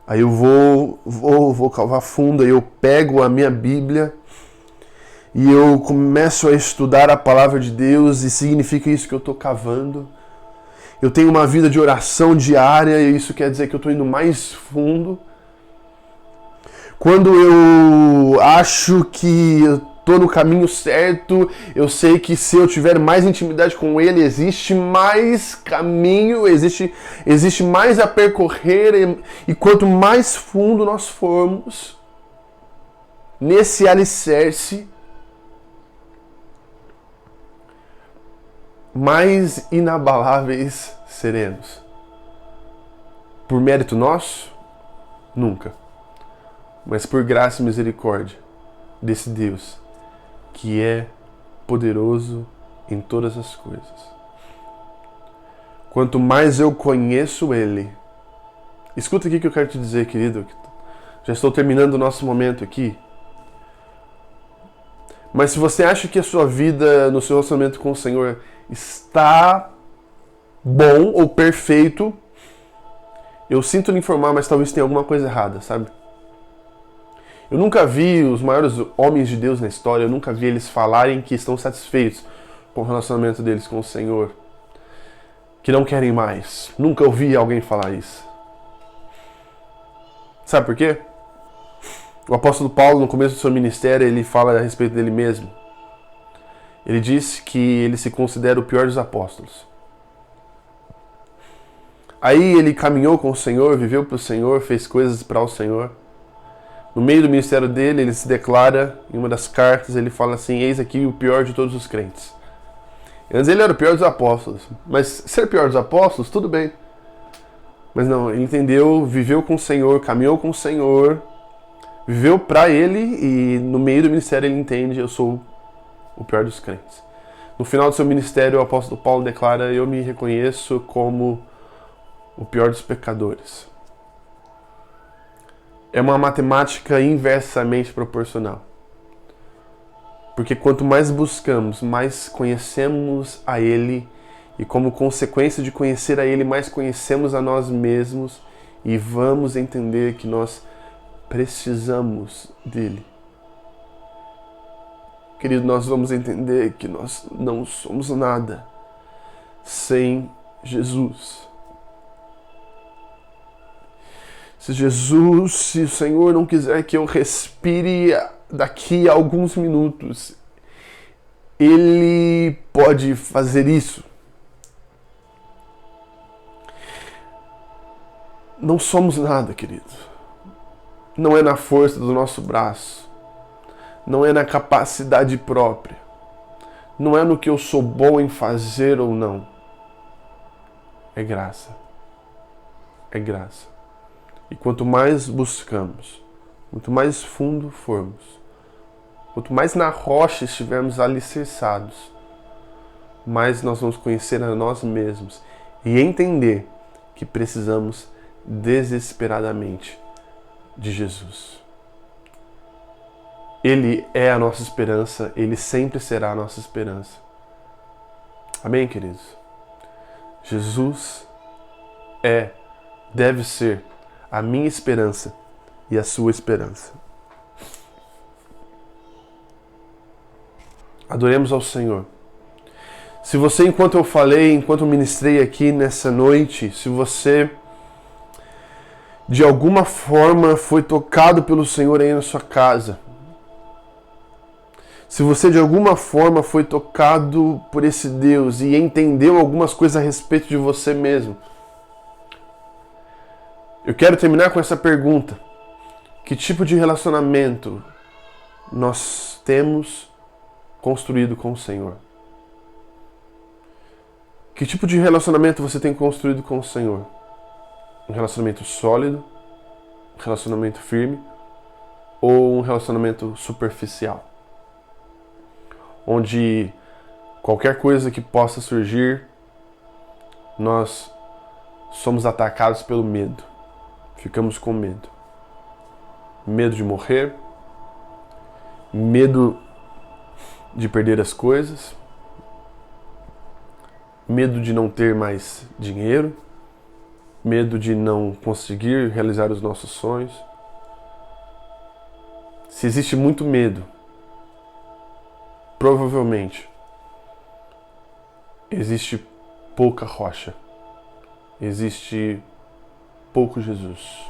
Aí eu vou cavar fundo, aí eu pego a minha Bíblia e eu começo a estudar a palavra de Deus, e significa isso que eu estou cavando. Eu tenho uma vida de oração diária, e isso quer dizer que eu estou indo mais fundo. Quando eu acho que eu estou no caminho certo, eu sei que se eu tiver mais intimidade com Ele, existe mais caminho, existe mais a percorrer, e quanto mais fundo nós formos nesse alicerce, mais inabaláveis seremos. Por mérito nosso? Nunca. Mas por graça e misericórdia desse Deus que é poderoso em todas as coisas. Quanto mais eu conheço Ele, escuta aqui o que eu quero te dizer, querido. Já estou terminando o nosso momento aqui. Mas se você acha que a sua vida no seu relacionamento com o Senhor está bom ou perfeito, eu sinto lhe informar, mas talvez tenha alguma coisa errada, sabe? Eu nunca vi os maiores homens de Deus na história, eu nunca vi eles falarem que estão satisfeitos com o relacionamento deles com o Senhor, que não querem mais. Nunca ouvi alguém falar isso. Sabe por quê? O apóstolo Paulo, no começo do seu ministério, ele fala a respeito dele mesmo. Ele disse que ele se considera o pior dos apóstolos. Aí ele caminhou com o Senhor, viveu para o Senhor, fez coisas para o Senhor. No meio do ministério dele, ele se declara, em uma das cartas, ele fala assim: eis aqui o pior de todos os crentes. Antes ele era o pior dos apóstolos, mas ser pior dos apóstolos, tudo bem. Mas não, ele entendeu, viveu com o Senhor, caminhou com o Senhor, viveu para ele e no meio do ministério ele entende: eu sou o pior dos crentes. No final do seu ministério, o apóstolo Paulo declara: eu me reconheço como o pior dos pecadores. É uma matemática inversamente proporcional. Porque quanto mais buscamos, mais conhecemos a Ele, e como consequência de conhecer a Ele, mais conhecemos a nós mesmos e vamos entender que nós precisamos dEle. Querido, nós vamos entender que nós não somos nada sem Jesus. Se o Senhor não quiser que eu respire daqui a alguns minutos, Ele pode fazer isso. Não somos nada, querido. Não é na força do nosso braço. Não é na capacidade própria. Não é no que eu sou bom em fazer ou não. É graça. É graça. E quanto mais buscamos, quanto mais fundo formos, quanto mais na rocha estivermos alicerçados, mais nós vamos conhecer a nós mesmos e entender que precisamos desesperadamente de Jesus. Ele é a nossa esperança, Ele sempre será a nossa esperança. Amém, queridos? Jesus deve ser a minha esperança e a sua esperança. Adoremos ao Senhor. Se você, enquanto eu falei, enquanto eu ministrei aqui nessa noite, se você de alguma forma foi tocado pelo Senhor aí na sua casa, se você de alguma forma foi tocado por esse Deus e entendeu algumas coisas a respeito de você mesmo, eu quero terminar com essa pergunta: que tipo de relacionamento nós temos construído com o Senhor? Que tipo de relacionamento você tem construído com o Senhor? Um relacionamento sólido? Um relacionamento firme? Ou um relacionamento superficial? Onde qualquer coisa que possa surgir, nós somos atacados pelo medo. Ficamos com medo. Medo de morrer, medo de perder as coisas, medo de não ter mais dinheiro, medo de não conseguir realizar os nossos sonhos. Se existe muito medo, provavelmente existe pouca rocha, existe pouco Jesus.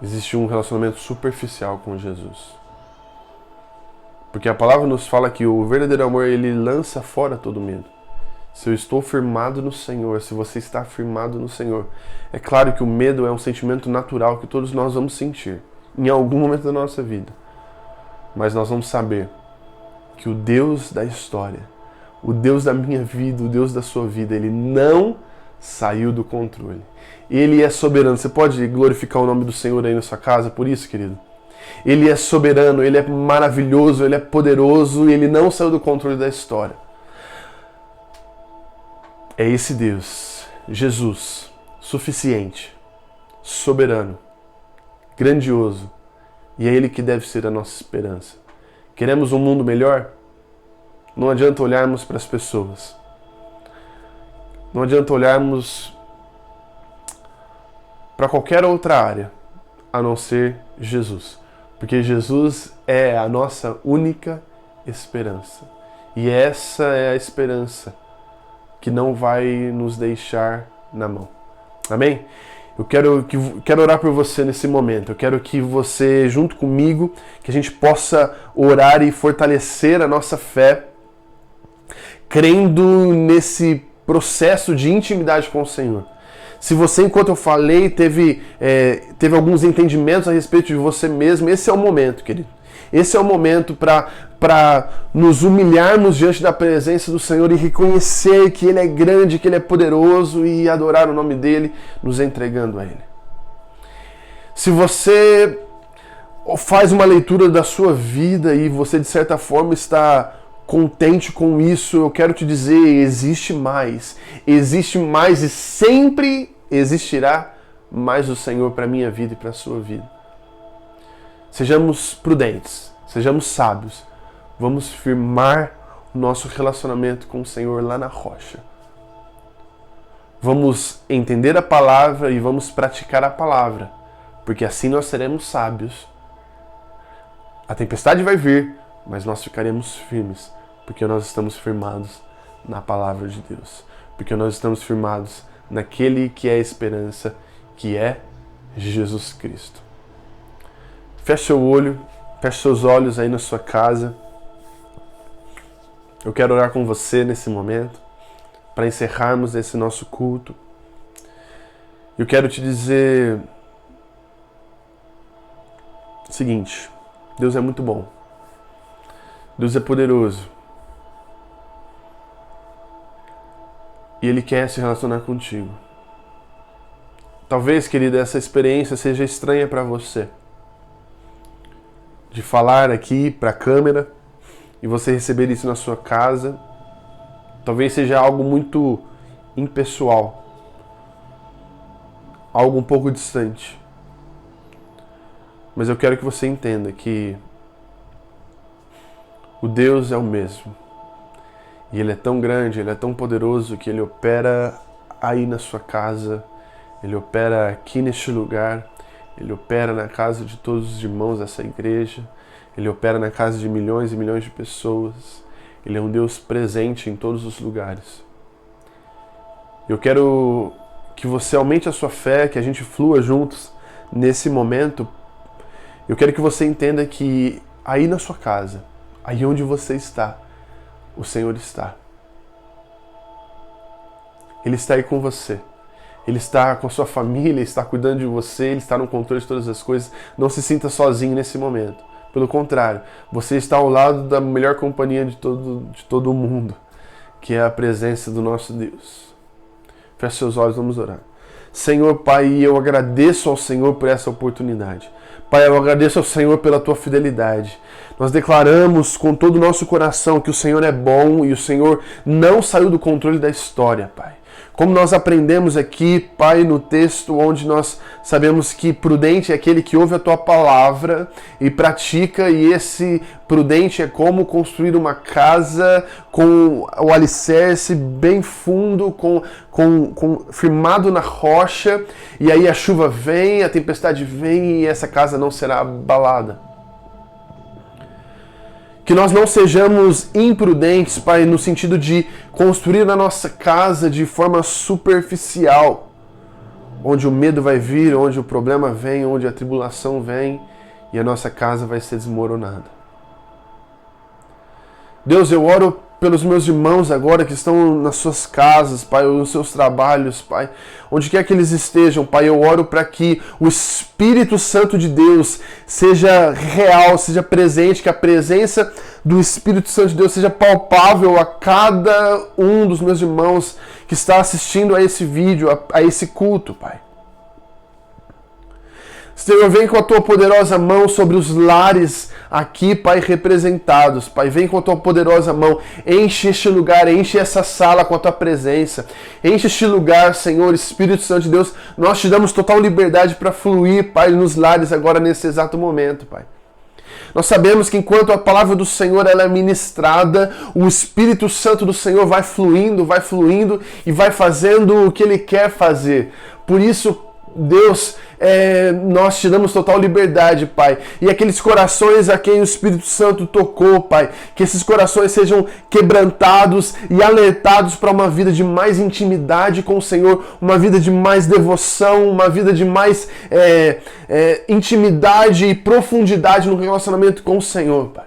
Existe um relacionamento superficial com Jesus. Porque a palavra nos fala que o verdadeiro amor, ele lança fora todo medo. Se eu estou firmado no Senhor, se você está firmado no Senhor, é claro que o medo é um sentimento natural que todos nós vamos sentir em algum momento da nossa vida. Mas nós vamos saber que o Deus da história, o Deus da minha vida, o Deus da sua vida, Ele não saiu do controle. Ele é soberano. Você pode glorificar o nome do Senhor aí na sua casa por isso, querido? Ele é soberano, Ele é maravilhoso, Ele é poderoso e Ele não saiu do controle da história. É esse Deus, Jesus, suficiente, soberano, grandioso, e é Ele que deve ser a nossa esperança. Queremos um mundo melhor? Não adianta olharmos para as pessoas. Não adianta olharmos para qualquer outra área, a não ser Jesus. Porque Jesus é a nossa única esperança. E essa é a esperança que não vai nos deixar na mão. Amém? Eu quero orar por você nesse momento. Eu quero que você, junto comigo, que a gente possa orar e fortalecer a nossa fé, crendo nesse processo de intimidade com o Senhor. Se você, enquanto eu falei, teve alguns entendimentos a respeito de você mesmo, esse é o momento, querido. Esse é o momento para nos humilharmos diante da presença do Senhor e reconhecer que Ele é grande, que Ele é poderoso e adorar o nome dEle, nos entregando a Ele. Se você faz uma leitura da sua vida e você, de certa forma, está contente com isso, eu quero te dizer, existe mais e sempre existirá mais o Senhor para a minha vida e para a sua vida. Sejamos prudentes, sejamos sábios, vamos firmar o nosso relacionamento com o Senhor lá na rocha. Vamos entender a palavra e vamos praticar a palavra, porque assim nós seremos sábios. A tempestade vai vir, mas nós ficaremos firmes, porque nós estamos firmados na palavra de Deus, porque nós estamos firmados naquele que é a esperança, que é Jesus Cristo. Feche seu olho, feche seus olhos aí na sua casa. Eu quero orar com você nesse momento, para encerrarmos esse nosso culto. Eu quero te dizer o seguinte: Deus é muito bom. Deus é poderoso. E Ele quer se relacionar contigo. Talvez, querida, essa experiência seja estranha para você. De falar aqui para a câmera e você receber isso na sua casa. Talvez seja algo muito impessoal. Algo um pouco distante. Mas eu quero que você entenda que o Deus é o mesmo. E Ele é tão grande, Ele é tão poderoso que Ele opera aí na sua casa. Ele opera aqui neste lugar. Ele opera na casa de todos os irmãos dessa igreja. Ele opera na casa de milhões e milhões de pessoas. Ele é um Deus presente em todos os lugares. Eu quero que você aumente a sua fé, que a gente flua juntos nesse momento. Eu quero que você entenda que aí na sua casa, aí onde você está, o Senhor está. Ele está aí com você. Ele está com a sua família, Ele está cuidando de você, Ele está no controle de todas as coisas. Não se sinta sozinho nesse momento. Pelo contrário, você está ao lado da melhor companhia de todo o mundo, que é a presença do nosso Deus. Feche seus olhos, vamos orar. Senhor, Pai, eu agradeço ao Senhor por essa oportunidade. Pai, eu agradeço ao Senhor pela Tua fidelidade. Nós declaramos com todo o nosso coração que o Senhor é bom e o Senhor não saiu do controle da história, Pai. Como nós aprendemos aqui, Pai, no texto onde nós sabemos que prudente é aquele que ouve a Tua palavra e pratica, e esse prudente é como construir uma casa com o alicerce bem fundo, firmado na rocha, e aí a chuva vem, a tempestade vem e essa casa não será abalada. Que nós não sejamos imprudentes, Pai, no sentido de construir a nossa casa de forma superficial, onde o medo vai vir, onde o problema vem, onde a tribulação vem e a nossa casa vai ser desmoronada. Deus, eu oro pelos meus irmãos agora que estão nas suas casas, Pai, ou nos seus trabalhos, Pai, onde quer que eles estejam, Pai, eu oro para que o Espírito Santo de Deus seja real, seja presente, que a presença do Espírito Santo de Deus seja palpável a cada um dos meus irmãos que está assistindo a esse vídeo, a esse culto, Pai. Senhor, vem com a Tua poderosa mão sobre os lares aqui, Pai, representados. Pai, vem com a Tua poderosa mão. Enche este lugar, enche essa sala com a Tua presença. Enche este lugar, Senhor, Espírito Santo de Deus. Nós te damos total liberdade para fluir, Pai, nos lares agora nesse exato momento, Pai. Nós sabemos que enquanto a palavra do Senhor ela é ministrada, o Espírito Santo do Senhor vai fluindo e vai fazendo o que Ele quer fazer. Por isso, Deus, nós te damos total liberdade, Pai. E aqueles corações a quem o Espírito Santo tocou, Pai, que esses corações sejam quebrantados e alertados para uma vida de mais intimidade com o Senhor, uma vida de mais devoção, uma vida de mais intimidade e profundidade no relacionamento com o Senhor, Pai.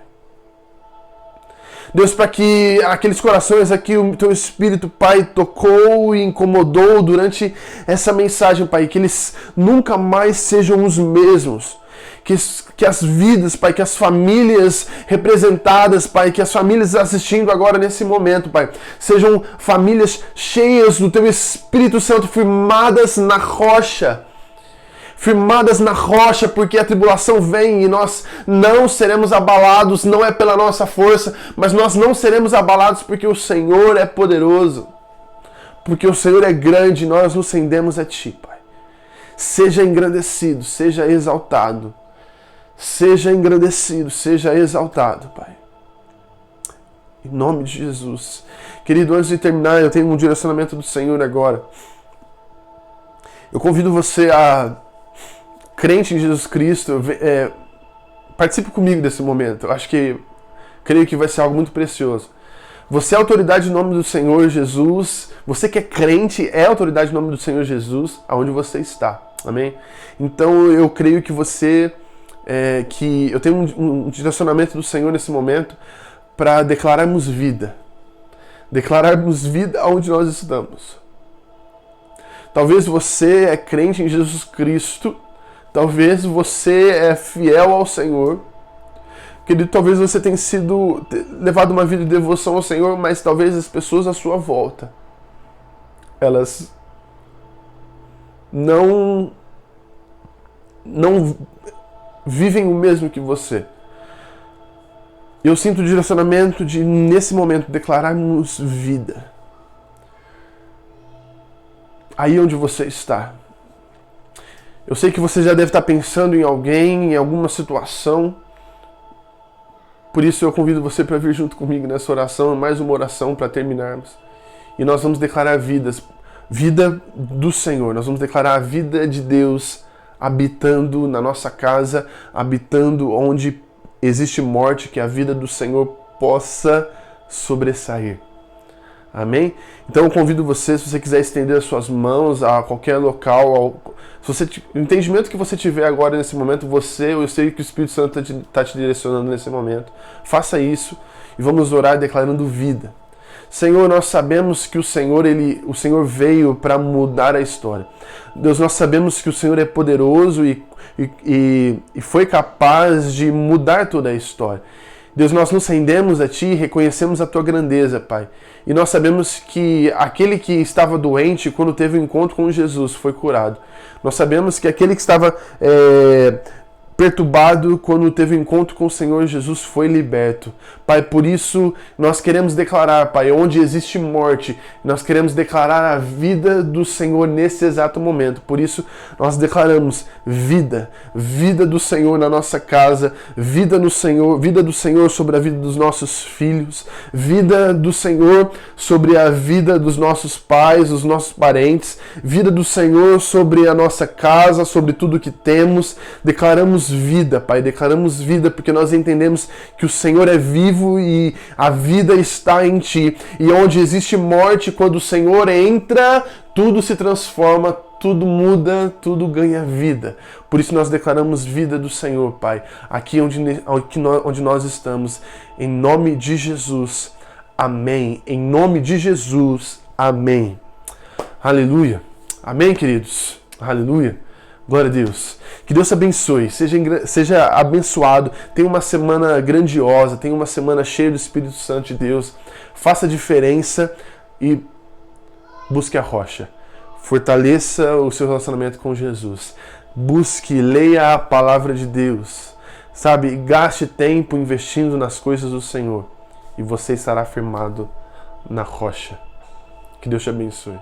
Deus, para que aqueles corações aqui o Teu Espírito, Pai, tocou e incomodou durante essa mensagem, Pai, que eles nunca mais sejam os mesmos. Que as vidas, Pai, que as famílias representadas, Pai, que as famílias assistindo agora nesse momento, Pai, sejam famílias cheias do Teu Espírito Santo, firmadas na rocha. Firmadas na rocha, porque a tribulação vem e nós não seremos abalados, não é pela nossa força, mas nós não seremos abalados porque o Senhor é poderoso, porque o Senhor é grande e nós nos rendemos a Ti, Pai. Seja engrandecido, seja exaltado, seja engrandecido, seja exaltado, Pai. Em nome de Jesus. Querido, antes de terminar, eu tenho um direcionamento do Senhor agora. Eu convido você crente em Jesus Cristo, participe comigo desse momento. Eu creio que vai ser algo muito precioso. Você é autoridade em nome do Senhor Jesus. Você que é crente é autoridade em nome do Senhor Jesus, aonde você está. Amém? Então eu creio que que eu tenho um direcionamento do Senhor nesse momento para declararmos vida. Declararmos vida aonde nós estamos. Talvez você é crente em Jesus Cristo. Talvez você é fiel ao Senhor. Querido, talvez você tenha levado uma vida de devoção ao Senhor, mas talvez as pessoas à sua volta, elas não vivem o mesmo que você. Eu sinto o direcionamento de, nesse momento, declararmos vida. Aí onde você está. Eu sei que você já deve estar pensando em alguém, em alguma situação. Por isso eu convido você para vir junto comigo nessa oração, mais uma oração para terminarmos. E nós vamos declarar vida do Senhor. Nós vamos declarar a vida de Deus habitando na nossa casa, habitando onde existe morte, que a vida do Senhor possa sobressair. Amém? Então eu convido você, se você quiser estender as suas mãos a qualquer local, o entendimento que você tiver agora nesse momento, eu sei que o Espírito Santo está te direcionando nesse momento. Faça isso e vamos orar declarando vida. Senhor, nós sabemos que o Senhor veio para mudar a história. Deus, nós sabemos que o Senhor é poderoso e foi capaz de mudar toda a história. Deus, nós nos rendemos a Ti e reconhecemos a Tua grandeza, Pai. E nós sabemos que aquele que estava doente, quando teve um encontro com Jesus, foi curado. Nós sabemos que aquele que estava perturbado, quando teve um encontro com o Senhor Jesus, foi liberto. Pai, por isso nós queremos declarar, Pai, onde existe morte, nós queremos declarar a vida do Senhor nesse exato momento. Por isso nós declaramos vida do Senhor na nossa casa, vida do Senhor sobre a vida dos nossos filhos, vida do Senhor sobre a vida dos nossos pais, dos nossos parentes, vida do Senhor sobre a nossa casa, sobre tudo que temos. Declaramos vida, Pai, declaramos vida porque nós entendemos que o Senhor é vivo e a vida está em Ti. E onde existe morte, quando o Senhor entra, tudo se transforma, tudo muda, tudo ganha vida. Por isso nós declaramos vida do Senhor, Pai, aqui onde nós estamos, em nome de Jesus. Amém. Em nome de Jesus. Amém. Aleluia. Amém, queridos. Aleluia. Glória a Deus. Que Deus te abençoe, seja abençoado, tenha uma semana grandiosa, tenha uma semana cheia do Espírito Santo de Deus, faça a diferença e busque a rocha. Fortaleça o seu relacionamento com Jesus. Busque, leia a palavra de Deus, sabe? Gaste tempo investindo nas coisas do Senhor e você estará firmado na rocha. Que Deus te abençoe.